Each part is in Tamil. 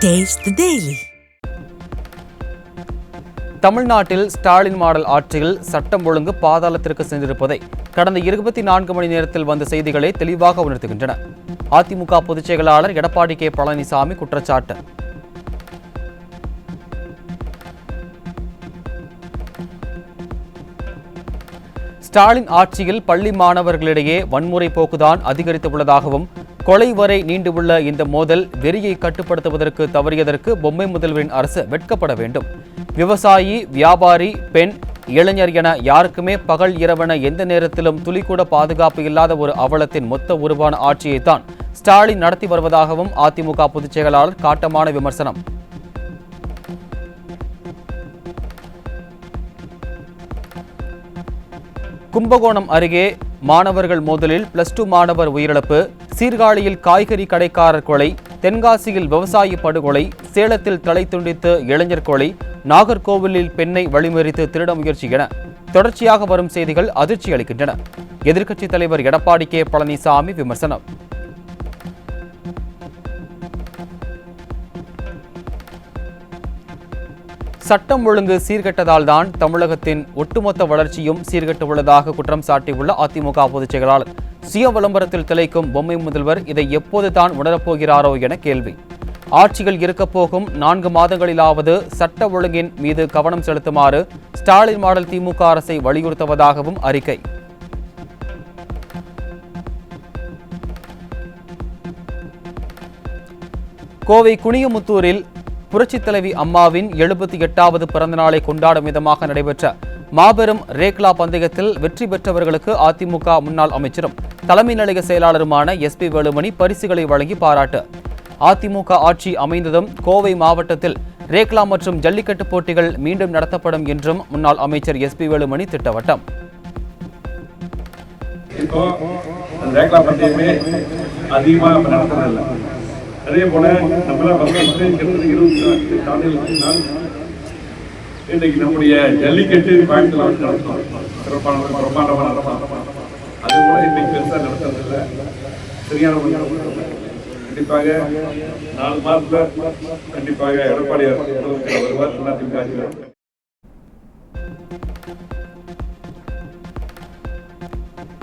Taste the Daily. தமிழ்நாட்டில் ஸ்டாலின் மாடல் ஆட்சியில் சட்டம் ஒழுங்கு பாதாளத்திற்கு சென்றிருப்பதை கடந்த 24 மணி நேரத்தில் வந்த செய்திகளே தெளிவாக உணர்த்துகின்றன. அதிமுக பொதுச் செயலாளர் எடப்பாடி கே பழனிசாமி குற்றச்சாட்டு. ஸ்டாலின் ஆட்சியில் பள்ளி மாணவர்களிடையே வன்முறை போக்குதான் அதிகரித்துள்ளதாகவும் கொலை வரை நீண்டுள்ள இந்த மோதல் வெறியை கட்டுப்படுத்துவதற்கு தவறியதற்கு பொம்மை முதல்வரின் அரசு வெட்கப்பட வேண்டும். விவசாயி, வியாபாரி, பெண், இளைஞர் என யாருக்குமே பகல் இரவென எந்த நேரத்திலும் துளிக்கூட பாதுகாப்பு இல்லாத ஒரு அவலத்தின் மொத்த உருவான ஆட்சியைத்தான் ஸ்டாலின் நடத்தி வருவதாகவும் அதிமுக பொதுச் செயலாளர் காட்டமான விமர்சனம். கும்பகோணம் அருகே மாணவர்கள் மோதலில் +2 மாணவர் உயிரிழப்பு, சீர்காழியில் காய்கறி கடைக்காரர் கொலை, தென்காசியில் விவசாயி படுகொலை, சேலத்தில் தலை துண்டித்து இளைஞர் கொலை, நாகர்கோவிலில் பெண்ணை வழிமறித்து திருட முயற்சி என தொடர்ச்சியாக வரும் செய்திகள் அதிர்ச்சி அளிக்கின்றன. எதிர்க்கட்சித் தலைவர் எடப்பாடி கே பழனிசாமி விமர்சனம். சட்டம் ஒழுங்கு சீர்கெட்டதால் தான் தமிழகத்தின் ஒட்டுமொத்த வளர்ச்சியும் சீர்கெட்டுள்ளதாக குற்றம் சாட்டியுள்ள அதிமுக பொதுச் செயலாளர் சுய விளம்பரத்தில் திளைக்கும் பொம்மை முதல்வர் இதை எப்போது தான் உணரப்போகிறாரோ என கேள்வி. ஆட்சிகள் இருக்கப்போகும் 4 மாதங்களிலாவது சட்ட ஒழுங்கின் மீது கவனம் செலுத்துமாறு ஸ்டாலின் மாடல் திமுக அரசை வலியுறுத்துவதாகவும் அறிக்கை. கோவை குனியமுத்தூரில் புரட்சித் தலைவி அம்மாவின் 78வது பிறந்தநாளை கொண்டாடும் விதமாக நடைபெற்ற மாபெரும் ரேக்லா பந்தயத்தில் வெற்றி பெற்றவர்களுக்கு அதிமுக முன்னாள் அமைச்சரும் தலைமை நிலைய செயலாளருமான SP வேலுமணி பரிசுகளை வழங்கி பாராட்டு. அதிமுக ஆட்சி அமைந்ததும் கோவை மாவட்டத்தில் ரேக்லா மற்றும் ஜல்லிக்கட்டு போட்டிகள் மீண்டும் நடத்தப்படும் என்றும் முன்னாள் அமைச்சர் SP வேலுமணி திட்டவட்டம். அதே போல இன்னைக்கு நம்முடைய ஜல்லிக்கட்டு அது கூட இன்னைக்கு பெருசா நடத்துறதில்லை. சரியான கண்டிப்பாக 4 மாதத்துல கண்டிப்பாக எடப்பாடி வருவார்.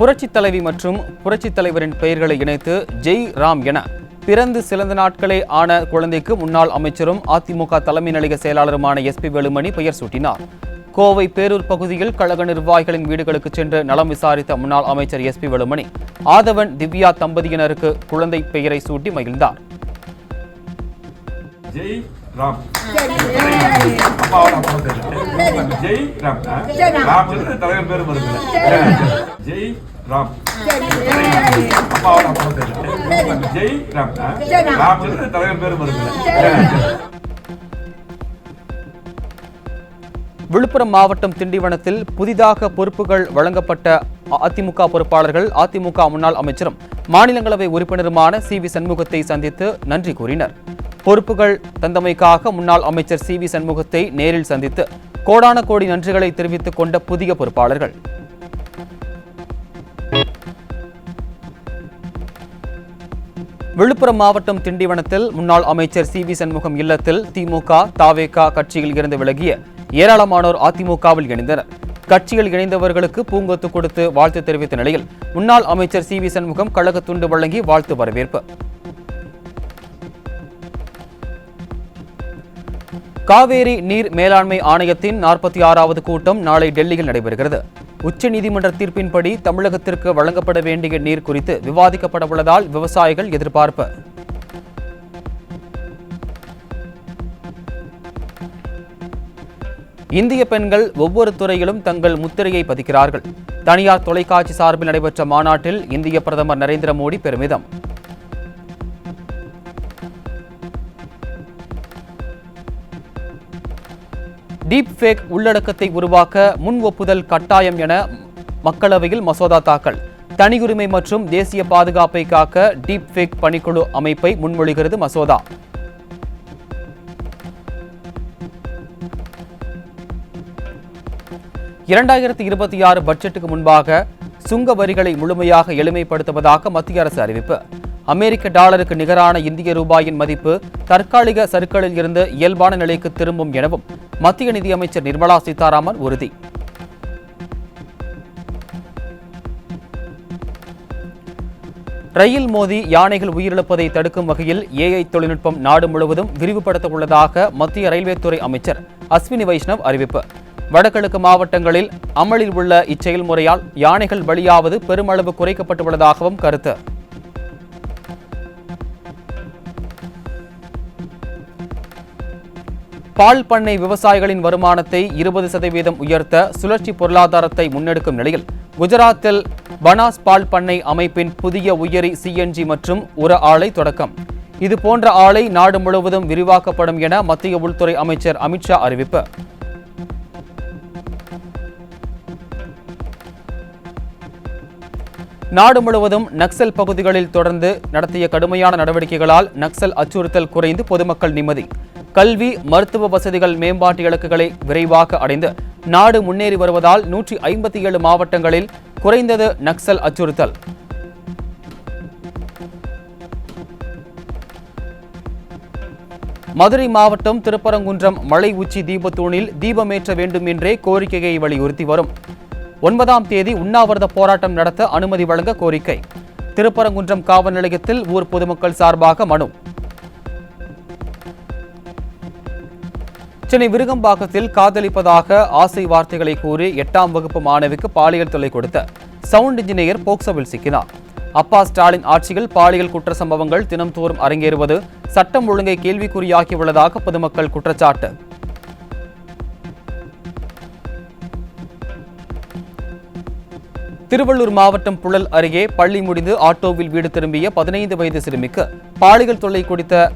புரட்சித் தலைவி மற்றும் புரட்சித் தலைவரின் பெயர்களை இணைத்து ஜெய் ராம் என பிறந்து சில நாட்களே ஆன குழந்தைக்கு முன்னாள் அமைச்சரும் அதிமுக தலைமை நிலைய செயலாளருமான SP வேலுமணி பெயர் சூட்டினார். கோவை பேரூர் பகுதியில் கழக நிர்வாகிகளின் வீடுகளுக்கு சென்று நலம் விசாரித்த முன்னாள் அமைச்சர் SP வேலுமணி ஆதவன், திவ்யா தம்பதியினருக்கு குழந்தை பெயரை சூட்டி மகிழ்ந்தார். ஜெய் ராம் ஜெய் ராம் தலைவர் பேரும் ஜெய் ராம் ஜெய் ராம் தலைவர் பேரும் விழுப்புரம் மாவட்டம் திண்டிவனத்தில் புதிதாக பொறுப்புகள் வழங்கப்பட்ட அதிமுக பொறுப்பாளர்கள் அதிமுக முன்னாள் அமைச்சரும் மாநிலங்களவை உறுப்பினருமான CV சண்முகத்தை சந்தித்து நன்றி கூறினர். பொறுப்புகள் தந்தமைக்காக முன்னாள் அமைச்சர் CV சண்முகத்தை நேரில் சந்தித்து கோடான கோடி நன்றிகளை தெரிவித்துக் கொண்ட புதிய பொறுப்பாளர்கள். விழுப்புரம் மாவட்டம் திண்டிவனத்தில் முன்னாள் அமைச்சர் CV சண்முகம் இல்லத்தில் திமுக, தவேக கட்சியில் இருந்து விலகிய ஏராளமானோர் அதிமுகவில் இணைந்தனர். கட்சியில் இணைந்தவர்களுக்கு பூங்கொத்து கொடுத்து வாழ்த்து தெரிவித்த நிலையில் முன்னாள் அமைச்சர் CV சண்முகம் கழக துண்டு வழங்கி வாழ்த்து வரவேற்பு. காவேரி நீர் மேலாண்மை ஆணையத்தின் 46வது கூட்டம் நாளை டெல்லியில் நடைபெறுகிறது. உச்சநீதிமன்ற தீர்ப்பின்படி தமிழகத்திற்கு வழங்கப்பட வேண்டிய நீர் குறித்து விவாதிக்கப்பட உள்ளதால் விவசாயிகள் எதிர்பார்ப்பு. இந்திய பெண்கள் ஒவ்வொரு துறையிலும் தங்கள் முத்திரையை பதிக்கிறார்கள். தனியார் தொலைக்காட்சி சார்பில் நடைபெற்ற மாநாட்டில் இந்திய பிரதமர் நரேந்திர மோடி பெருமிதம். டீப் ஃபேக் உள்ளடக்கத்தை உருவாக்க முன் ஒப்புதல் கட்டாயம் என மக்களவையில் மசோதா தாக்கல். தனியுரிமை மற்றும் தேசிய பாதுகாப்பை காக்க டீப் ஃபேக் பணிக்குழு அமைப்பை முன்மொழிகிறது மசோதா. (2026) பட்ஜெட்டுக்கு முன்பாக சுங்க வரிகளை முழுமையாக எளிமைப்படுத்துவதாக மத்திய அரசு அறிவிப்பு. அமெரிக்க டாலருக்கு நிகரான இந்திய ரூபாயின் மதிப்பு தற்காலிக சறுக்கலில் இருந்து இயல்பான நிலைக்கு திரும்பும் எனவும் மத்திய நிதியமைச்சர் நிர்மலா சீதாராமன் உறுதி. ரயில் மோதி யானைகள் உயிரிழப்பதை தடுக்கும் வகையில் AI தொழில்நுட்பம் நாடு முழுவதும் விரிவுபடுத்த உள்ளதாக மத்திய ரயில்வே துறை அமைச்சர் அஸ்வினி வைஷ்ணவ் அறிவிப்பு. வடகிழக்கு மாவட்டங்களில் அமலில் உள்ள இச்செயல்முறையால் யானைகள் பலியாவது பெருமளவு குறைக்கப்பட்டுள்ளதாகவும் கருத்து. பால் பண்ணை விவசாயிகளின் வருமானத்தை 20% உயர்த்த சுழற்சி பொருளாதாரத்தை முன்னெடுக்கும் நிலையில் குஜராத்தில் பனாஸ் பால் பண்ணை அமைப்பின் புதிய உயரி CNG மற்றும் உர ஆலை தொடக்கம். இதுபோன்ற ஆலை நாடு முழுவதும் விரிவாக்கப்படும் என மத்திய உள்துறை அமைச்சர் அமித்ஷா அறிவிப்பு. நாடு முழுவதும் நக்சல் பகுதிகளில் தொடர்ந்து நடத்திய கடுமையான நடவடிக்கைகளால் நக்சல் அச்சுறுத்தல் குறைந்து பொதுமக்கள் நிம்மதி. கல்வி, மருத்துவ வசதிகள் மேம்பாட்டு இலக்குகளை விரைவாக அடைந்து நாடு முன்னேறி வருவதால் 157 மாவட்டங்களில் குறைந்தது நக்சல் அச்சுறுத்தல். மதுரை மாவட்டம் திருப்பரங்குன்றம் மலை உச்சி தீபத்தூணில் தீபமேற்ற வேண்டும் என்றே கோரிக்கையை வலியுறுத்தி வரும் 9ஆம் தேதி உண்ணாவிரத போராட்டம் நடத்த அனுமதி வழங்க கோரிக்கை. திருப்பரங்குன்றம் காவல் நிலையத்தில் ஊர் பொதுமக்கள் சார்பாக மனு. சென்னை விருகம்பாக்கத்தில் காதலிப்பதாக ஆசை வார்த்தைகளை கூறி 8ஆம் வகுப்பு மாணவிக்கு பாலியல் தொல்லை கொடுத்த சவுண்ட் இன்ஜினியர் போக்சோவில் சிக்கினார். அப்பா ஸ்டாலின் ஆட்சியில் பாலியல் குற்ற சம்பவங்கள் தினம்தோறும் அரங்கேறுவது சட்டம் ஒழுங்கை கேள்விக்குறியாகியுள்ளதாக பொதுமக்கள் குற்றச்சாட்டு. திருவள்ளூர் மாவட்டம் புழல் அருகே பள்ளி முடிந்து ஆட்டோவில் வீடு திரும்பிய 15 வயது சிறுமிக்கு பாலியல் தொல்லை கொடுத்த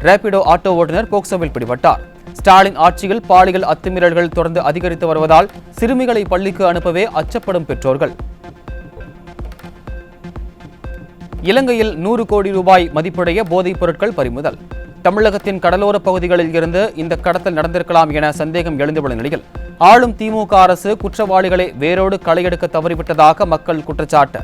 ரேபிடோ ஆட்டோ ஓட்டுநர் போக்சோவில் பிடிபட்டார். ஸ்டாலின் ஆட்சியில் பாலியல் அத்துமீறல்கள் தொடர்ந்து அதிகரித்து வருவதால் சிறுமிகளை பள்ளிக்கு அனுப்பவே அச்சப்படும் பெற்றோர்கள். இலங்கையில் 100 கோடி ரூபாய் மதிப்புடைய போதைப் பொருட்கள் பறிமுதல். தமிழகத்தின் கடலோர பகுதிகளில் இருந்து இந்த கடத்தல் நடந்திருக்கலாம் என சந்தேகம் எழுந்துள்ள நிலையில் ஆளும் திமுக அரசு குற்றவாளிகளை வேரோடு களையெடுக்க தவறிவிட்டதாக மக்கள் குற்றச்சாட்டு.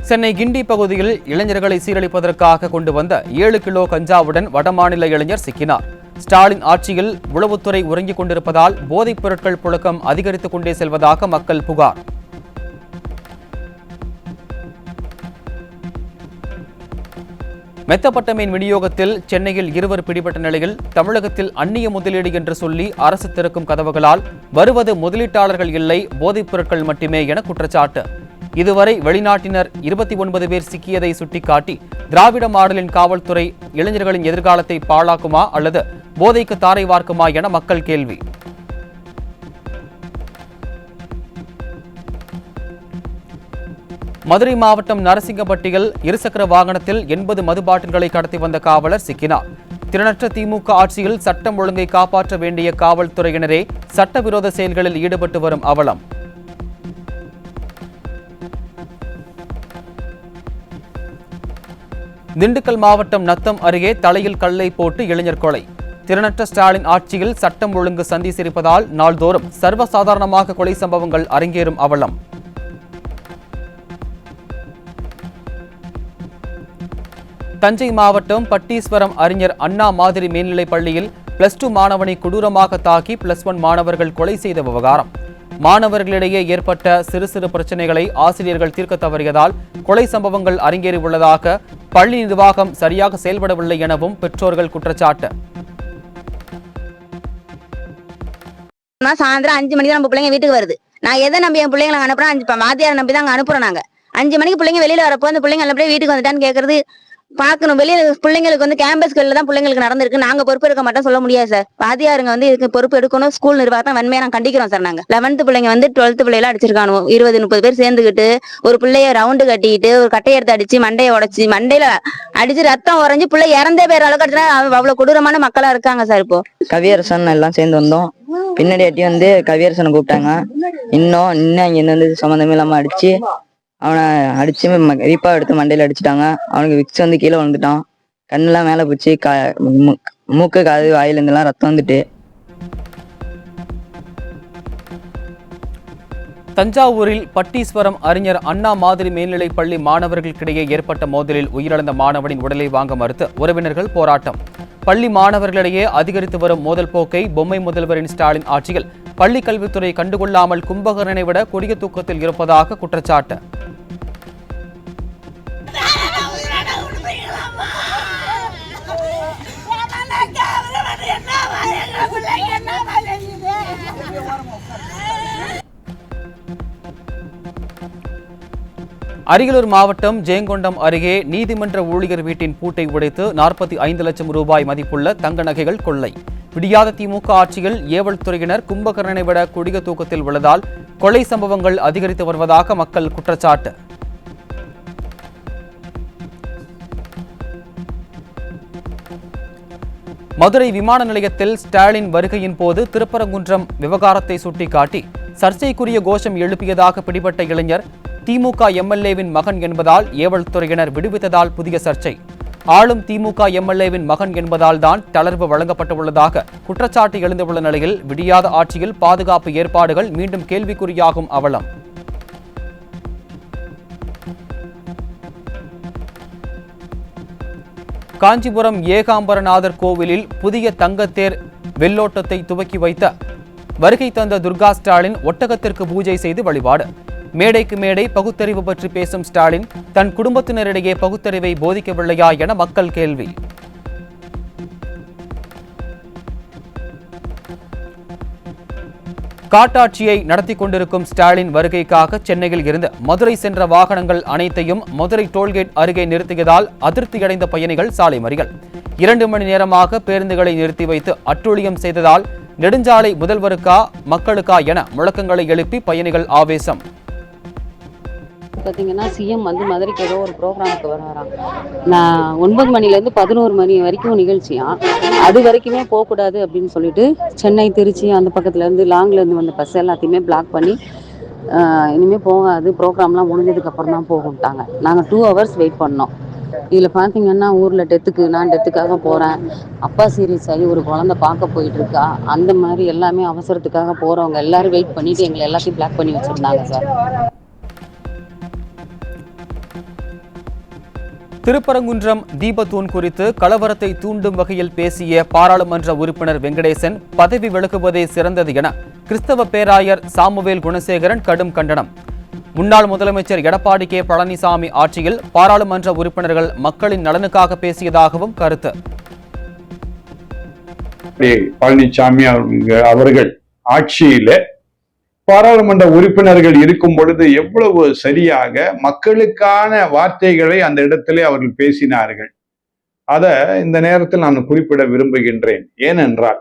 சென்னை கிண்டி பகுதியில் இளைஞர்களை சீரழிப்பதற்காக கொண்டு வந்த 7 கிலோ கஞ்சாவுடன் வடமாநில இளைஞர் சிக்கினார். ஸ்டாலின் ஆட்சியில் உளவுத்துறை உறங்கிக் கொண்டிருப்பதால் போதைப் பொருட்கள் புழக்கம் அதிகரித்துக் கொண்டே செல்வதாக மக்கள் புகார். மெத்தப்பட்ட மீன் விநியோகத்தில் சென்னையில் 2 பிடிபட்ட நிலையில் தமிழகத்தில் அந்நிய முதலீடு என்று சொல்லி அரசு திறக்கும் கதவுகளால் வருவது முதலீட்டாளர்கள் இல்லை, போதைப் பொருட்கள் மட்டுமே என குற்றச்சாட்டு. இதுவரை வெளிநாட்டினர் 29 பேர் சிக்கியதை சுட்டிக்காட்டி திராவிட மாடலின் காவல்துறை இளைஞர்களின் எதிர்காலத்தை பாழாக்குமா அல்லது போதைக்கு தாரை வார்க்குமா என மக்கள் கேள்வி. மதுரை மாவட்டம் நரசிங்கப்பட்டியில் இருசக்கர வாகனத்தில் 80 மது பாட்டில்களை கடத்தி வந்த காவலர் சிக்கினார். திறனற்ற திமுக ஆட்சியில் சட்டம் ஒழுங்கை காப்பாற்ற வேண்டிய காவல்துறையினரே சட்டவிரோத செயல்களில் ஈடுபட்டு வரும் அவலம். திண்டுக்கல் மாவட்டம் நத்தம் அருகே தலையில் கல்லை போட்டு இளைஞர் கொலை. திறனற்ற ஸ்டாலின் ஆட்சியில் சட்டம் ஒழுங்கு சந்தி சிரிப்பதால் நாள்தோறும் சர்வசாதாரணமாக கொலை சம்பவங்கள் அரங்கேறும் அவலம். தஞ்சை மாவட்டம் பட்டீஸ்வரம் அறிஞர் அண்ணா மாதிரி மேல்நிலைப் பள்ளியில் +2 மாணவனை கொடூரமாக தாக்கி +1 மாணவர்கள் கொலை செய்த விவகாரம். மாணவர்களிடையே ஏற்பட்ட சிறு சிறு பிரச்சனைகளை ஆசிரியர்கள் தீர்க்க தவறியதால் கொலை சம்பவங்கள் அரங்கேறியுள்ளதாக பள்ளி நிர்வாகம் சரியாக செயல்படவில்லை எனவும் பெற்றோர்கள் குற்றச்சாட்டு. சாயந்தரம் 5 மணிக்கு நம்ம பிள்ளைங்க வீட்டுக்கு வருது. நான் எதை நம்பி என் பிள்ளைங்களை அனுப்புறேன், வாத்தியாரை நம்பி தான் அனுப்புறோம். நாங்க 5 மணிக்கு பிள்ளைங்க வெளியில வரப்போ அந்த பிள்ளைங்க நல்லபடியா வீட்டுக்கு வந்துட்டான்னு கேட்கறது பாக்கணும். வெளியில பிள்ளைங்களுக்கு வந்து கேம்பஸ்களில் தான் பிள்ளைங்களுக்கு நடந்திருக்கு. நாங்க பொறுப்பு எடுக்க மாட்டோம் சொல்ல முடியாது சார். வாத்தியாருங்க வந்து இதுக்கு பொறுப்பு எடுக்கணும். ஸ்கூல் நிர்வாகத்தை வன்மையா நாங்க கண்டிக்கிறோம் சார். நாங்க 11th பிள்ளைங்க வந்து 12th பிள்ளைல அடிச்சிருக்கானோ 20-30 பேர் சேர்ந்துக்கிட்டு ஒரு பிள்ளைய ரவுண்டு கட்டிக்கிட்டு ஒரு கட்டையை எடுத்து அடிச்சு மண்டையை உடைச்சு மண்டையில அடிச்சு ரத்தம் உறைஞ்சு பிள்ளை இறந்தே பேர் அளவுக்கு அடிச்சுனா அவ்வளவு கொடூரமான மக்களா இருக்காங்க சார். இப்போ கவியரசன் எல்லாம் சேர்ந்து வந்தோம். பின்னாடி அட்டி வந்து கவியரசனை கூப்பிட்டாங்க. இன்னும் இங்க வந்து சம்மந்தமே இல்லாம அடிச்சு அவனை அடிச்சு ரீப்பா எடுத்து மண்டையில அடிச்சுட்டாங்க. அவனுக்கு விக்ஸ் வந்து கீழே வந்துட்டான். கண்ணெல்லாம் மேல போச்சு. மூக்கு காது வாயில இருந்தெல்லாம் ரத்தம் வந்துட்டு. தஞ்சாவூரில் பட்டீஸ்வரம் அறிஞர் அண்ணா மாதிரி மேல்நிலைப் பள்ளி மாணவர்களுக்கிடையே ஏற்பட்ட மோதலில் உயிரிழந்த மாணவனின் உடலை வாங்க மறுத்து உறவினர்கள் போராட்டம். பள்ளி மாணவர்களிடையே அதிகரித்து வரும் மோதல் போக்கை பொம்மை முதல்வரின் ஸ்டாலின் ஆட்சியில் பள்ளி கல்வித்துறை கண்டுகொள்ளாமல் கும்பகரனை விட கொடிய தூக்கத்தில் இருப்பதாக குற்றச்சாட்டு. அரியலூர் மாவட்டம் ஜெயங்கொண்டம் அருகே நீதிமன்ற ஊழியர் வீட்டின் பூட்டை உடைத்து 45 லட்சம் ரூபாய் மதிப்புள்ள தங்க நகைகள் கொள்ளை. விடியாத திமுக ஆட்சியில் ஏவல் துறையினர் கும்பகர்ணனை விட கொடிய தூக்கத்தில் உள்ளதால் கொலை சம்பவங்கள் அதிகரித்து வருவதாக மக்கள் குற்றச்சாட்டு. மதுரை விமான நிலையத்தில் ஸ்டாலின் வருகையின் போது திருப்பரங்குன்றம் விவகாரத்தை சுட்டிக்காட்டி சர்ச்சைக்குரிய கோஷம் எழுப்பியதாக பிடிபட்ட இளைஞர் திமுக எம்எல்ஏவின் மகன் என்பதால் ஏவல் துறையினர் விடுவித்ததால் புதிய சர்ச்சை. ஆளும் திமுக எம்எல்ஏவின் மகன் என்பதால் தான் தளர்வு வழங்கப்பட்டுள்ளதாக குற்றச்சாட்டு எழுந்துள்ள நிலையில் விடியாத ஆட்சியில் பாதுகாப்பு ஏற்பாடுகள் மீண்டும் கேள்விக்குறியாகும் அவலம். காஞ்சிபுரம் ஏகாம்பரநாதர் கோவிலில் புதிய தங்கத்தேர் வெள்ளோட்டத்தை துவக்கி வைத்த வருகை தந்த துர்கா ஸ்டாலின் ஒட்டகத்திற்கு பூஜை செய்து வழிபாடு. மேடைக்கு மேடை பகுத்தறிவு பற்றி பேசும் ஸ்டாலின் தன் குடும்பத்தினரிடையே பகுத்தறிவை போதிக்கவில்லையா என மக்கள் கேள்வி. காட்டாட்சியை நடத்தி கொண்டிருக்கும் ஸ்டாலின் வருகைக்காக சென்னையில் இருந்து மதுரை சென்ற வாகனங்கள் அனைத்தையும் மதுரை டோல்கேட் அருகே நிறுத்தியதால் அதிருப்தியடைந்த பயணிகள் சாலை மறியல். 2 மணி நேரமாக பேருந்துகளை நிறுத்தி வைத்து அட்டூழியம் செய்ததால் நெடுஞ்சாலை முதல்வருக்கா மக்களுக்கா என முழக்கங்களை எழுப்பி பயணிகள் ஆவேசம். பார்த்தீங்கன்னா சிஎம் மதுரைக்கு ஏதோ ஒரு ப்ரோக்ராமுக்கு வராங்க. நான் 9 மணிலேருந்து 11 மணி வரைக்கும் நிகழ்ச்சியா, அது வரைக்குமே போகக்கூடாது அப்படின்னு சொல்லிட்டு சென்னை திருச்சி அந்த பக்கத்துலேருந்து லாங்லேருந்து வந்த பஸ் எல்லாத்தையுமே பிளாக் பண்ணி இனிமேல் போகாது, ப்ரோக்ராம்லாம் முடிஞ்சதுக்கப்புறம் தான் போகும்ட்டாங்க. நாங்கள் 2 ஹவர்ஸ் வெயிட் பண்ணோம். இதில் பார்த்தீங்கன்னா ஊரில் நான் டெத்துக்காக போகிறேன், அப்பா சீரியஸ் ஆகி ஒரு குழந்தை பார்க்க போயிட்டுருக்கா, அந்த மாதிரி எல்லாமே அவசரத்துக்காக போகிறவங்க எல்லாரும் வெயிட் பண்ணிவிட்டு எங்களை எல்லாத்தையும் பிளாக் பண்ணி வச்சுருந்தாங்க சார். திருப்பரங்குன்றம் தீபத்தூண் குறித்து கலவரத்தை தூண்டும் வகையில் பேசிய பாராளுமன்ற உறுப்பினர் வெங்கடேசன் பதவி விலகுவதே சிறந்தது என கிறிஸ்தவ பேராயர் சாமுவேல் குணசேகரன் கடும் கண்டனம். முன்னாள் முதலமைச்சர் எடப்பாடி கே பழனிசாமி ஆட்சியில் பாராளுமன்ற உறுப்பினர்கள் மக்களின் நலனுக்காக பேசியதாகவும் கருத்து. பழனிசாமி அவர்கள் ஆட்சியில பாராளுமன்ற உறுப்பினர்கள் இருக்கும் பொழுது எவ்வளவு சரியாக மக்களுக்கான வார்த்தைகளை அந்த இடத்திலே அவர்கள் பேசினார்கள். அத இந்த நேரத்தில் நான் குறிப்பிட விரும்புகின்றேன். ஏனென்றால்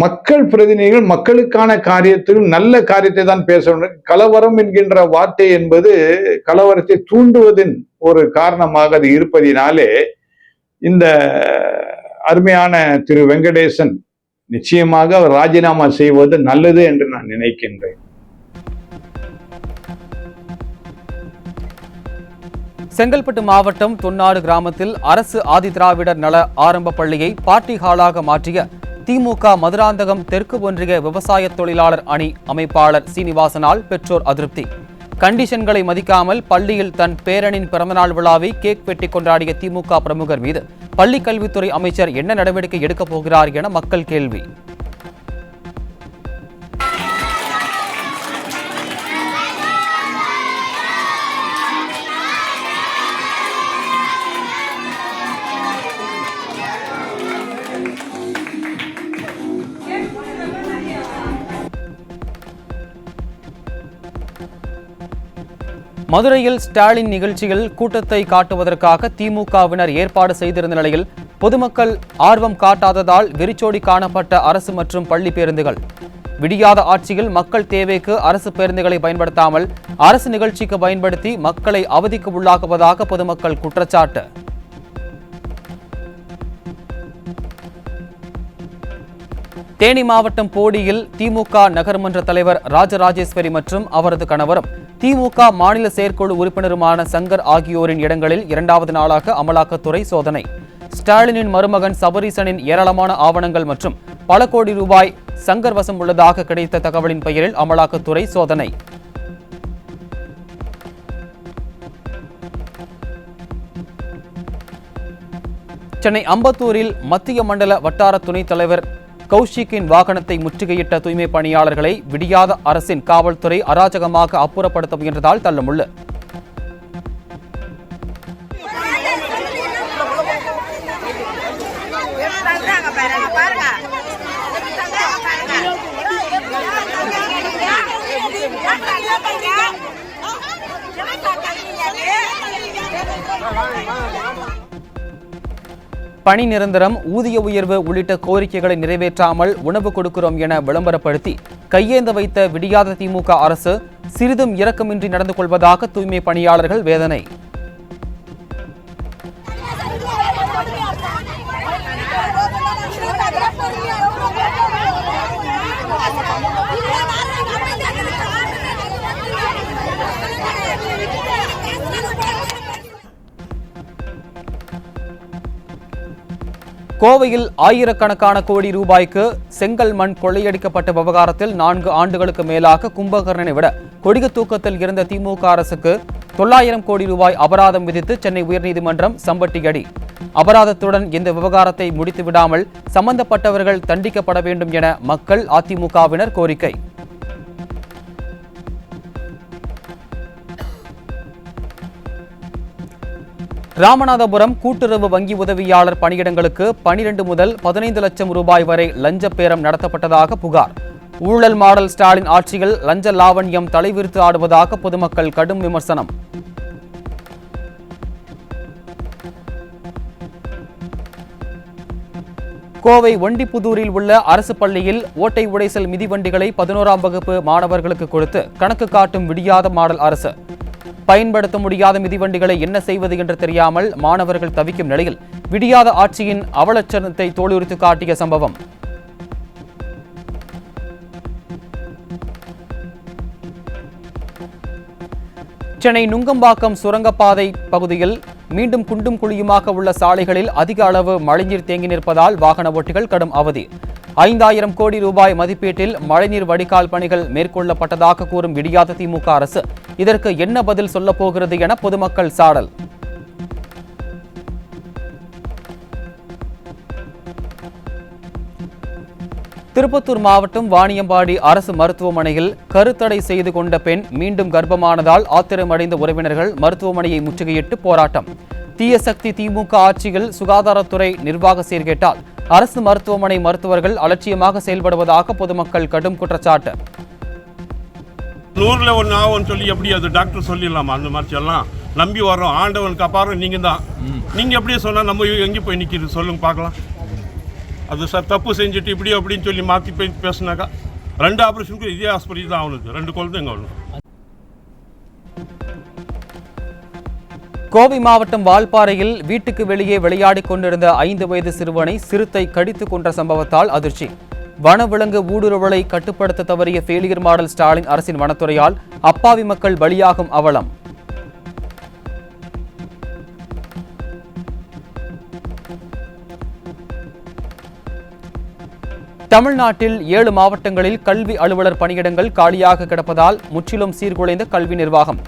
மக்கள் பிரதிநிதிகள் மக்களுக்கான காரியத்தில் நல்ல காரியத்தை தான் பேச வேண்டும். கலவரம் என்கின்ற வார்த்தை என்பது கலவரத்தை தூண்டுவதின் ஒரு காரணமாக அது இருப்பதினாலே இந்த அருமையான திரு வெங்கடேசன் நிச்சயமாக அவர் ராஜினாமா செய்வது நல்லது என்று நான் நினைக்கின்றேன். செங்கல்பட்டு மாவட்டம் தொன்னாடு கிராமத்தில் அரசு ஆதிதிராவிடர் நல ஆரம்ப பள்ளியை பார்ட்டி ஹாலாக மாற்றிய திமுக மதுராந்தகம் தெற்கு ஒன்றிய விவசாய தொழிலாளர் அணி அமைப்பாளர் சீனிவாசனால் பெற்றோர் அதிருப்தி. கண்டிஷன்களை மதிக்காமல் பள்ளியில் தன் பேரனின் பிறந்தநாள் விழாவை கேக் வெட்டி கொண்டாடிய திமுக பிரமுகர் மீது பள்ளி கல்வித்துறை அமைச்சர் என்ன நடவடிக்கை எடுக்கப் போகிறார் என மக்கள் கேள்வி. மதுரையில் ஸ்டாலின் நிகழ்ச்சியில் கூட்டத்தை காட்டுவதற்காக திமுகவினர் ஏற்பாடு செய்திருந்த நிலையில் பொதுமக்கள் ஆர்வம் காட்டாததால் வெறிச்சோடி காணப்பட்ட அரசு மற்றும் பள்ளி பேருந்துகள். விடியாத ஆட்சியில் மக்கள் தேவைக்கு அரசு பேருந்துகளை பயன்படுத்தாமல் அரசு நிகழ்ச்சிக்கு பயன்படுத்தி மக்களை அவதிக்கு உள்ளாக்குவதாக பொதுமக்கள் குற்றச்சாட்டு. தேனி மாவட்டம் போடியில் திமுக நகர்மன்ற தலைவர் ராஜராஜேஸ்வரி மற்றும் அவரது கணவரும் திமுக மாநில செயற்குழு உறுப்பினருமான சங்கர் ஆகியோரின் இடங்களில் 2வது நாளாக அமலாக்கத்துறை சோதனை. ஸ்டாலினின் மருமகன் சபரீசனின் ஏராளமான ஆவணங்கள் மற்றும் பல கோடி ரூபாய் சங்கர் வசம் உள்ளதாக கிடைத்த தகவலின் பெயரில் அமலாக்கத்துறை சோதனை. சென்னை அம்பத்தூரில் மத்திய மண்டல வட்டார துணைத் தலைவர் கௌஷிக்கின் வாகனத்தை முற்றுகையிட்ட தூய்மை பணியாளர்களை விடியாத அரசின் காவல்துறை அராஜகமாக அப்புறப்படுத்த முயன்றதால் தள்ளுமுள்ளு. பணி நிரந்தரம், ஊதிய உயர்வு உள்ளிட்ட கோரிக்கைகளை நிறைவேற்றாமல் உணவு கொடுக்கிறோம் என விளம்பரப்படுத்தி கையேந்த வைத்த விடியாத திமுக அரசு சிறிதும் இரக்கமின்றி நடந்து கொள்வதாக தூய்மை பணியாளர்கள் வேதனை. கோவையில் ஆயிரக்கணக்கான கோடி ரூபாய்க்கு செங்கல் மண் கொள்ளையடிக்கப்பட்ட விவகாரத்தில் 4 ஆண்டுகளுக்கு மேலாக கும்பகர்ணனை விட கொடிய தூக்கத்தில் இருந்த திமுக அரசுக்கு 900 கோடி ரூபாய் அபராதம் விதித்து சென்னை உயர்நீதிமன்றம் சம்பட்டியடி. அபராதத்துடன் இந்த விவகாரத்தை முடித்து விடாமல் சம்பந்தப்பட்டவர்கள் தண்டிக்கப்பட வேண்டும் என மக்கள், அதிமுகவினர் கோரிக்கை. ராமநாதபுரம் கூட்டுறவு வங்கி உதவியாளர் பணியிடங்களுக்கு 12 முதல் 15 லட்சம் ரூபாய் வரை லஞ்ச பேரம் நடத்தப்பட்டதாக புகார். ஊழல் மாடல் ஸ்டாலின் ஆட்சியில் லஞ்ச லாவண்யம் தலைவிரித்து ஆடுவதாக பொதுமக்கள் கடும் விமர்சனம். கோவை ஒண்டிப்புதூரில் உள்ள அரசு பள்ளியில் ஓட்டை உடைசல் மிதிவண்டிகளை 11ஆம் வகுப்பு மாணவர்களுக்கு கொடுத்து கணக்கு காட்டும் விடியாத மாடல் அரசு. பயன்படுத்த முடியாத மிதிவண்டிகளை என்ன செய்வது என்று தெரியாமல் மாணவர்கள் தவிக்கும் நிலையில் விடியாத ஆட்சியின் அவலட்சணத்தை தோலுரித்து காட்டிய சம்பவம். சென்னை நுங்கம்பாக்கம் சுரங்கப்பாதை பகுதியில் மீண்டும் குண்டும் குழியுமாக உள்ள சாலைகளில் அதிக அளவு மழைநீர் தேங்கி நிற்பதால் வாகன ஓட்டிகள் கடும் அவதி. 5000 கோடி ரூபாய் மதிப்பீட்டில் மழைநீர் வடிகால் பணிகள் மேற்கொள்ளப்பட்டதாக கூறும் விடியாத திமுக அரசு இதற்கு என்ன பதில் சொல்லப் போகிறது என பொதுமக்கள் சாடல். திருப்பத்தூர் மாவட்டம் வாணியம்பாடி அரசு மருத்துவமனையில் கருத்தடை செய்து கொண்ட பெண் மீண்டும் கர்ப்பமானதால் ஆத்திரமடைந்த உறவினர்கள் மருத்துவமனையை முற்றுகையிட்டு போராட்டம். தீய சக்தி திமுக ஆட்சியில் சுகாதாரத்துறை நிர்வாக சீர்கேட்டால் அரசு மருத்துவமனை மருத்துவர்கள் அலட்சியமாக செயல்படுவதாக பொதுமக்கள் கடும் குற்றச்சாட்டு. 100ல் 1 ஆகும்னு சொல்லி எப்படி அது டாக்டர் சொல்லிடலாமா? அந்த மாதிரி எல்லாம் நம்பி வரோம். ஆண்டவனுக்கு அப்பாரம் நீங்கள் தான். நீங்கள் எப்படியே சொன்னால் நம்ம எங்கே போய் நிற்கிது சொல்லுங்க பார்க்கலாம். அது சார் தப்பு செஞ்சுட்டு இப்படி அப்படின்னு சொல்லி மாற்றி போய் பேசினாக்கா 2 ஆப்ரேஷனுக்கு இதே ஹாஸ்பிட்டல் தான் அவனுக்கு 2 குழந்தைங்க அவனுக்கு. கோவை மாவட்டம் வால்பாறையில் வீட்டுக்கு வெளியே விளையாடிக் கொண்டிருந்த 5 வயது சிறுவனை சிறுத்தை கடித்து கொன்ற சம்பவத்தால் அதிர்ச்சி. வனவிலங்கு ஊடுருவலை கட்டுப்படுத்த தவறிய ஃபெயிலியர் மாடல் ஸ்டாலின் அரசின் வனத்துறையால் அப்பாவி மக்கள் பலியாகும் அவலம். தமிழ்நாட்டில் 7 மாவட்டங்களில் கல்வி அலுவலர் பணியிடங்கள் காலியாக கிடப்பதால் முற்றிலும் சீர்குலைந்த கல்வி நிர்வாகம்.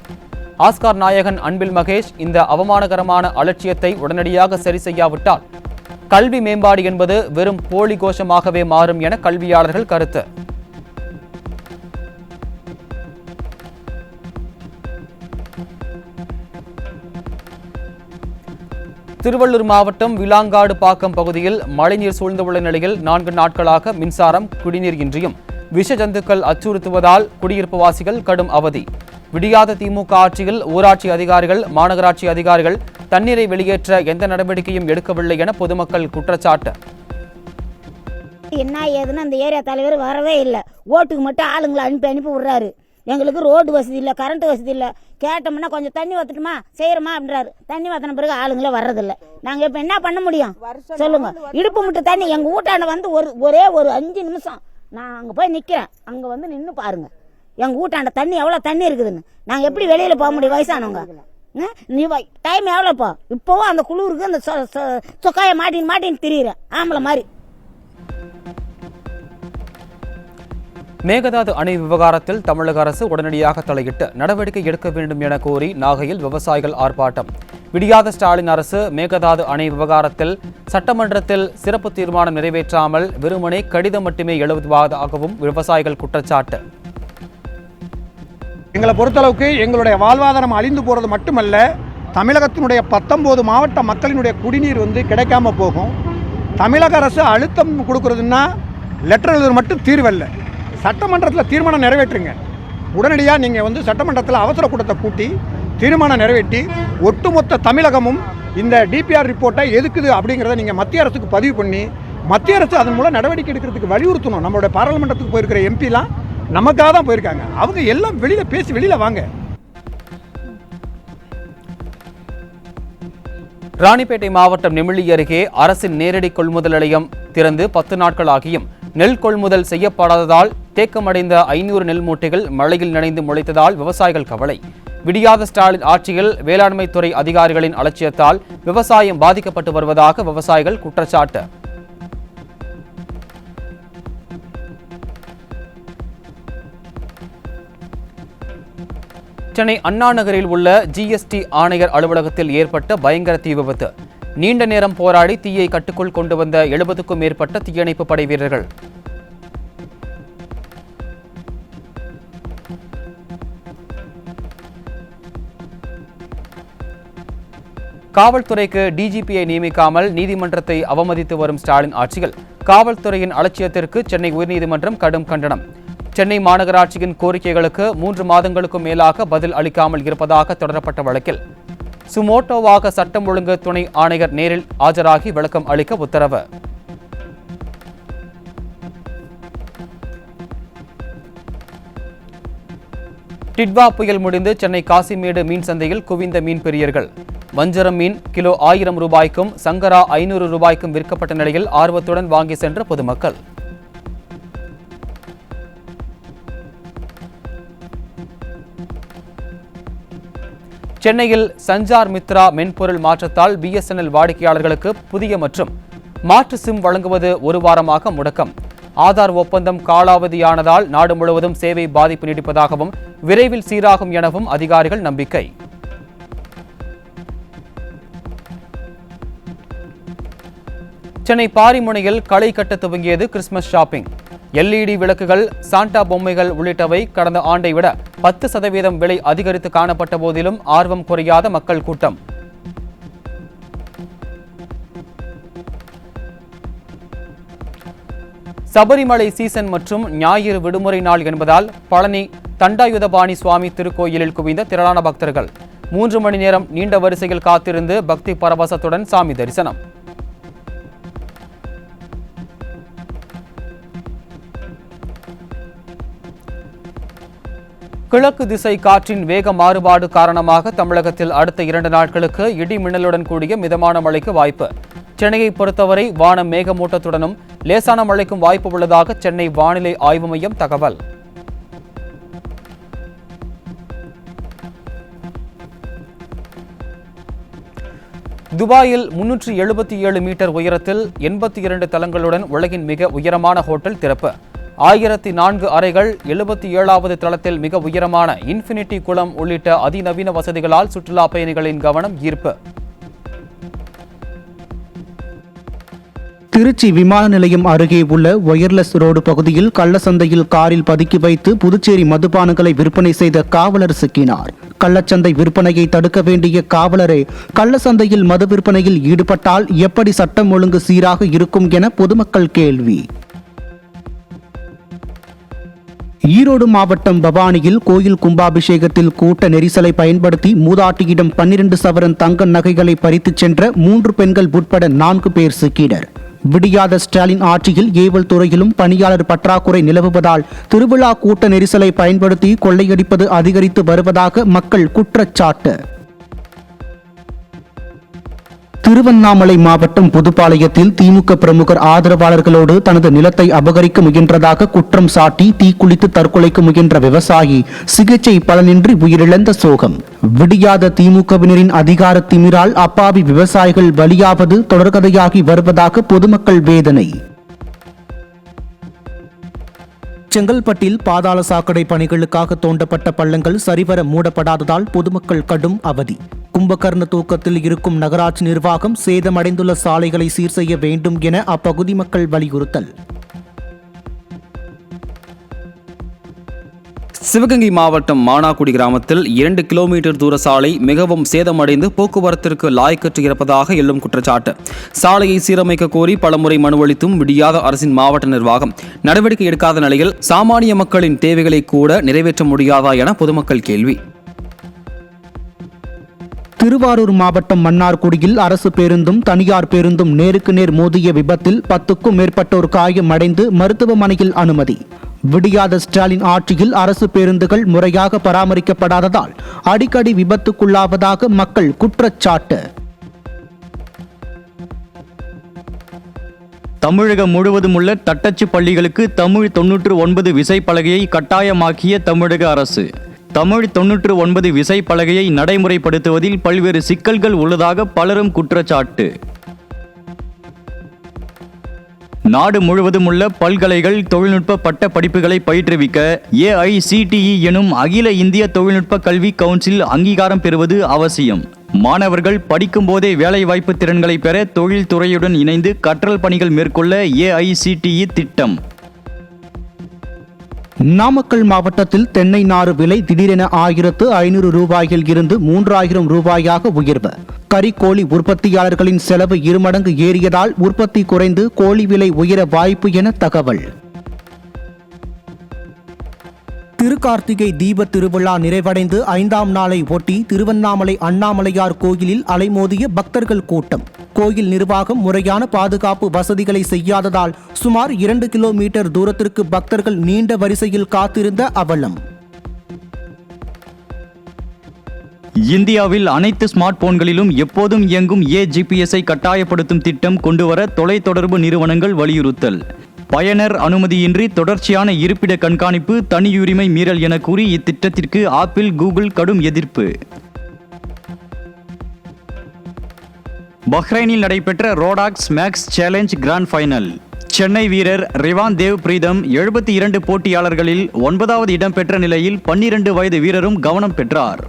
ஆஸ்கார் நாயகன் அன்பில் மகேஷ் இந்த அவமானகரமான அலட்சியத்தை உடனடியாக சரி செய்யாவிட்டால் கல்வி மேம்பாடு என்பது வெறும் போலி கோஷமாகவே மாறும் என கல்வியாளர்கள் கருத்து. திருவள்ளூர் மாவட்டம் விலாங்காடு பாக்கம் பகுதியில் மழைநீர் சூழ்ந்துள்ள நிலையில் 4 நாட்களாக மின்சாரம், குடிநீர் இன்றியும் விஷ ஜந்துக்கள் அச்சுறுத்துவதால் குடியிருப்புவாசிகள் கடும் அவதி. விடியாத திமுக ஆட்சியில் ஊராட்சி அதிகாரிகள், மாநகராட்சி அதிகாரிகள் தண்ணீரை வெளியேற்ற எந்த நடவடிக்கையும் எடுக்கவில்லை என பொதுமக்கள் குற்றச்சாட்டு. என்ன ஏதுன்னு அந்த ஏரியா தலைவர் வரவே இல்லை. ஓட்டுக்கு மட்டும் ஆளுங்களை அனுப்பி விடுறாரு. எங்களுக்கு ரோடு வசதி இல்லை, கரண்ட் வசதி இல்லை. கேட்டோம்னா கொஞ்சம் தண்ணி ஊற்றட்டுமா செய்கிறோமா அப்படின்றாரு. தண்ணி ஊற்றின பிறகு ஆளுங்களே வர்றதில்லை. நாங்கள் இப்போ என்ன பண்ண முடியும் சொல்லுங்க? இடுப்பு மட்டும் தண்ணி எங்கள் வீட்டாண்ட வந்து ஒரே ஒரு 5 நிமிஷம் நான் அங்கே போய் நிற்கிறேன். அங்கே வந்து நின்று பாருங்க எங்கள் வீட்டாண்ட தண்ணி எவ்வளோ தண்ணி இருக்குதுன்னு. நாங்கள் எப்படி வெளியில் போக முடியும் வயசானவங்க? நீ டைம் எவ்வளோப்பா? இப்போவும் அந்த குளிருக்கு அந்த சொக்காயை மாட்டின்னு திரியிறேன் ஆம்பளை மாதிரி. மேகதாது அணை விவகாரத்தில் தமிழக அரசு உடனடியாக தலையிட்டு நடவடிக்கை எடுக்க வேண்டும் என கோரி நாகையில் விவசாயிகள் ஆர்ப்பாட்டம். விடியாத ஸ்டாலின் அரசு மேகதாது அணை விவகாரத்தில் சட்டமன்றத்தில் சிறப்பு தீர்மானம் நிறைவேற்றாமல் வெறுமனே கடிதம் மட்டுமே எழுதுவதாகவும் விவசாயிகள் குற்றச்சாட்டு. எங்களை பொறுத்தளவுக்கு எங்களுடைய வாழ்வாதாரம் அழிந்து போகிறது மட்டுமல்ல, தமிழகத்தினுடைய 19 மாவட்ட மக்களினுடைய குடிநீர் கிடைக்காம போகும். தமிழக அரசு அழுத்தம் கொடுக்கறதுன்னா லெட்டர் எழுதுறது மட்டும் தீர்வல்ல, சட்டமன்றத்தில் தீர்மானம் நிறைவேற்றுங்க. உடனடியாக நீங்கள் சட்டமன்றத்தில் அவசர கூட்டத்தை கூட்டி தீர்மானம் நிறைவேற்றி ஒட்டுமொத்த தமிழகமும் இந்த டிபிஆர் ரிப்போர்ட்டை எதுக்குது அப்படிங்கிறத நீங்கள் மத்திய அரசுக்கு பதிவு பண்ணி மத்திய அரசு அதன் மூலம் நடவடிக்கை எடுக்கிறதுக்கு வலியுறுத்தணும். நம்மளுடைய பாராளுமன்றத்துக்கு போயிருக்கிற எம்பிலாம் நமக்காக தான் போயிருக்காங்க. அவங்க எல்லாம் வெளியில் பேசி வெளியில் வாங்க. ராணிப்பேட்டை மாவட்டம் நெமிலி அருகே அரசின் நேரடி கொள்முதல் நிலையம் திறந்து 10 நாட்கள் ஆகியும் நெல் கொள்முதல் செய்யப்படாததால் தேக்கமடைந்த 500 நெல் மூட்டைகள் மழையில் நனைந்து முளைத்ததால் விவசாயிகள் கவலை. விடியாத ஸ்டாலின் ஆட்சியில் வேளாண்மை துறை அதிகாரிகளின் அலட்சியத்தால் விவசாயம் பாதிக்கப்பட்டு வருவதாக விவசாயிகள் குற்றச்சாட்டு. சென்னை அண்ணா நகரில் உள்ள ஜிஎஸ்டி ஆணையர் அலுவலகத்தில் ஏற்பட்ட பயங்கர தீ விபத்து. நீண்ட நேரம் போராடி தீயை கட்டுக்குள் கொண்டு வந்த 70க்கும் மேற்பட்ட தீயணைப்பு படை வீரர்கள். காவல்துறைக்கு டிஜிபியை நியமிக்காமல் நீதிமன்றத்தை அவமதித்து வரும் ஸ்டாலின் ஆட்சியில் காவல்துறையின் அலட்சியத்திற்கு சென்னை உயர்நீதிமன்றம் கடும் கண்டனம். சென்னை மாநகராட்சியின் கோரிக்கைகளுக்கு 3 மாதங்களுக்கும் மேலாக பதில் அளிக்காமல் இருப்பதாக தொடரப்பட்ட வழக்கில் சுமோட்டோவாக சட்டம் ஒழுங்கு துணை ஆணையர் நேரில் ஆஜராகி விளக்கம் அளிக்க உத்தரவு. டிட்வா புயல் முடிந்து சென்னை காசிமேடு மீன் சந்தையில் குவிந்த மீன் பிரியர்கள். வஞ்சரம் மீன் கிலோ 1000 ரூபாய்க்கும் சங்கரா 500 ரூபாய்க்கும் விற்கப்பட்ட நிலையில் ஆர்வத்துடன் வாங்கி சென்ற பொதுமக்கள். சென்னையில் சஞ்சார் மித்ரா மென்பொருள் மாற்றத்தால் பிஎஸ்என்எல் வாடிக்கையாளர்களுக்கு புதிய மற்றும் மாற்று சிம் வழங்குவது 1 வாரமாக முடக்கம். ஆதார் ஒப்பந்தம் காலாவதியானதால் நாடு முழுவதும் சேவை பாதிப்பு நீடிப்பதாகவும் விரைவில் சீராகும் எனவும் அதிகாரிகள் நம்பிக்கை. சென்னை பாரிமுனையில் களை கட்ட துவங்கியது கிறிஸ்துமஸ் ஷாப்பிங். எல்இடி விளக்குகள், சாண்டா பொம்மைகள் உள்ளிட்டவை கடந்த ஆண்டை விட 10% விலை அதிகரித்து காணப்பட்ட போதிலும் ஆர்வம் குறையாத மக்கள் கூட்டம். சபரிமலை சீசன் மற்றும் ஞாயிறு விடுமுறை நாள் என்பதால் பழனி தண்டாயுதபாணி சுவாமி திருக்கோயிலில் குவிந்த திரளான பக்தர்கள் 3 மணி நேரம் நீண்ட வரிசையில் காத்திருந்து பக்தி பரவசத்துடன் சாமி தரிசனம். கிழக்கு திசை காற்றின் வேக மாறுபாடு காரணமாக தமிழகத்தில் அடுத்த 2 நாட்களுக்கு இடி மின்னலுடன் கூடிய மிதமான மழைக்கு வாய்ப்பு. சென்னையை பொறுத்தவரை வானம் மேகமூட்டத்துடனும் லேசான மழைக்கும் வாய்ப்பு உள்ளதாக சென்னை வானிலை ஆய்வு மையம் தகவல். துபாயில் 377 மீட்டர் உயரத்தில் 82 தளங்களுடன் உலகின் மிக உயரமான ஹோட்டல் திறப்பு. 1004 அறைகள், 77வது தளத்தில் மிக உயரமான இன்ஃபினிட்டி குளம் உள்ளிட்ட அதிநவீன வசதிகளால் சுற்றுலா பயணிகளின் கவனம் ஈர்ப்பு. திருச்சி விமான நிலையம் அருகே உள்ள ஒயர்லெஸ் ரோடு பகுதியில் கள்ளச்சந்தையில் காரில் பதுக்கி வைத்து புதுச்சேரி மதுபானங்களை விற்பனை செய்த காவலர் சிக்கினார். கள்ளச்சந்தை விற்பனையை தடுக்க வேண்டிய காவலரே கள்ளச்சந்தையில் மது விற்பனையில் ஈடுபட்டால் எப்படி சட்டம் ஒழுங்கு சீராக இருக்கும் என பொதுமக்கள் கேள்வி. ஈரோடு மாவட்டம் பவானியில் கோயில் கும்பாபிஷேகத்தில் கூட்ட நெரிசலை பயன்படுத்தி மூதாட்டியிடம் 12 சவரன் தங்க நகைகளை பறித்துச் சென்ற 3 பெண்கள் உட்பட 4 பேர் சிக்கினர். விடியாத ஸ்டாலின் ஆட்சியில் ஏவல் துறையிலும் பணியாளர் பற்றாக்குறை நிலவுவதால் திருவிழா கூட்ட நெரிசலை பயன்படுத்தி கொள்ளையடிப்பது அதிகரித்து வருவதாக மக்கள் குற்றச்சாட்டு. திருவண்ணாமலை மாவட்டம் புதுப்பாளையத்தில் திமுக பிரமுகர் ஆதரவாளர்களோடு தனது நிலத்தை அபகரிக்க முயன்றதாக குற்றம் சாட்டி தீக்குளித்து தற்கொலைக்கு முயன்ற விவசாயி சிகிச்சை பலனின்றி உயிரிழந்த சோகம். விடியாத திமுகவினரின் அதிகார திமிரால் அப்பாவி விவசாயிகள் பலியாவது தொடர்கதையாகி வருவதாக பொதுமக்கள் வேதனை. செங்கல்பட்டில் பாதாள சாக்கடை பணிகளுக்காக தோண்டப்பட்ட பள்ளங்கள் சரிவர மூடப்படாததால் பொதுமக்கள் கடும் அவதி. கும்பகர்ண தூக்கத்தில் இருக்கும் நகராட்சி நிர்வாகம் சேதமடைந்துள்ள சாலைகளை சீர் செய்ய வேண்டும் என அப்பகுதி மக்கள் வலியுறுத்தல். சிவகங்கை மாவட்டம் மானாக்குடி கிராமத்தில் 2 கிலோமீட்டர் தூர சாலை மிகவும் சேதமடைந்து போக்குவரத்திற்கு லாய்க்கற்று இருப்பதாக எழும் குற்றச்சாட்டு. சாலையை சீரமைக்க கோரி பலமுறை மனு அளித்தும் விடியாத அரசின் மாவட்ட நிர்வாகம் நடவடிக்கை எடுக்காத நிலையில் சாமானிய மக்களின் தேவைகளை கூட நிறைவேற்ற முடியாதா என பொதுமக்கள் கேள்வி. திருவாரூர் மாவட்டம் மன்னார்குடியில் அரசு பேருந்தும் தனியார் பேருந்தும் நேருக்கு நேர் மோதிய விபத்தில் 10க்கும் மேற்பட்டோர் காயமடைந்து மருத்துவமனையில் அனுமதி. விடியாத ஸ்டாலின் ஆட்சியில் அரசு பேருந்துகள் முறையாக பராமரிக்கப்படாததால் அடிக்கடி விபத்துக்குள்ளாவதாக மக்கள் குற்றச்சாட்டு. தமிழகம் முழுவதும் உள்ள தட்டச்சு பள்ளிகளுக்கு தமிழ் 99 விசைப்பலகையை கட்டாயமாக்கிய தமிழக அரசு. தமிழ் 99 விசைப்பலகையை நடைமுறைப்படுத்துவதில் பல்வேறு சிக்கல்கள் உள்ளதாக பலரும் குற்றச்சாட்டு. நாடு முழுவதும் உள்ள பல்கலைகள் தொழில்நுட்ப பட்ட படிப்புகளை பயிற்றுவிக்க AICTE எனும் அகில இந்திய தொழில்நுட்ப கல்வி கவுன்சில் அங்கீகாரம் பெறுவது அவசியம். மாணவர்கள் படிக்கும் போதே வேலைவாய்ப்பு திறன்களை பெற தொழில்துறையுடன் இணைந்து கற்றல் பணிகள் மேற்கொள்ள AICTE திட்டம். நாமக்கல் மாவட்டத்தில் தென்னை நாறு விலை திடீரென 1500 ரூபாயில் இருந்து 3000 ரூபாயாக உயர்வு. கறிக்கோழி உற்பத்தியாளர்களின் செலவு 2 மடங்கு ஏறியதால் உற்பத்தி குறைந்து கோழி விலை உயர வாய்ப்பு என தகவல். திருக்கார்த்திகை தீப திருவிழா நிறைவடைந்து 5ஆம் நாளை ஒட்டி திருவண்ணாமலை அண்ணாமலையார் கோயிலில் அலைமோதிய பக்தர்கள் கூட்டம். கோயில் நிர்வாகம் முறையான பாதுகாப்பு வசதிகளை செய்யாததால் சுமார் 2 கிலோமீட்டர் தூரத்திற்கு பக்தர்கள் நீண்ட வரிசையில் காத்திருந்த அவலம். இந்தியாவில் அனைத்து ஸ்மார்ட் போன்களிலும் எப்போதும் இயங்கும் GPS-ஐ கட்டாயப்படுத்தும் திட்டம் கொண்டுவர தொலைத்தொடர்பு நிறுவனங்கள் வலியுறுத்தல். பயனர் அனுமதியின்றி தொடர்ச்சியான இருப்பிட கண்காணிப்பு தனியுரிமை மீறல் என கூறி இத்திட்டத்திற்கு ஆப்பிள், கூகுள் கடும் எதிர்ப்பு. பஹ்ரைனில் நடைபெற்ற Rotax Max Challenge grand final. Chennai வீரர் ரிவான் தேவ் பிரீதம் 72 போட்டியாளர்களில் 9வது இடம் பெற்ற நிலையில் 12 வயது வீரரும் கவனம் பெற்றார்.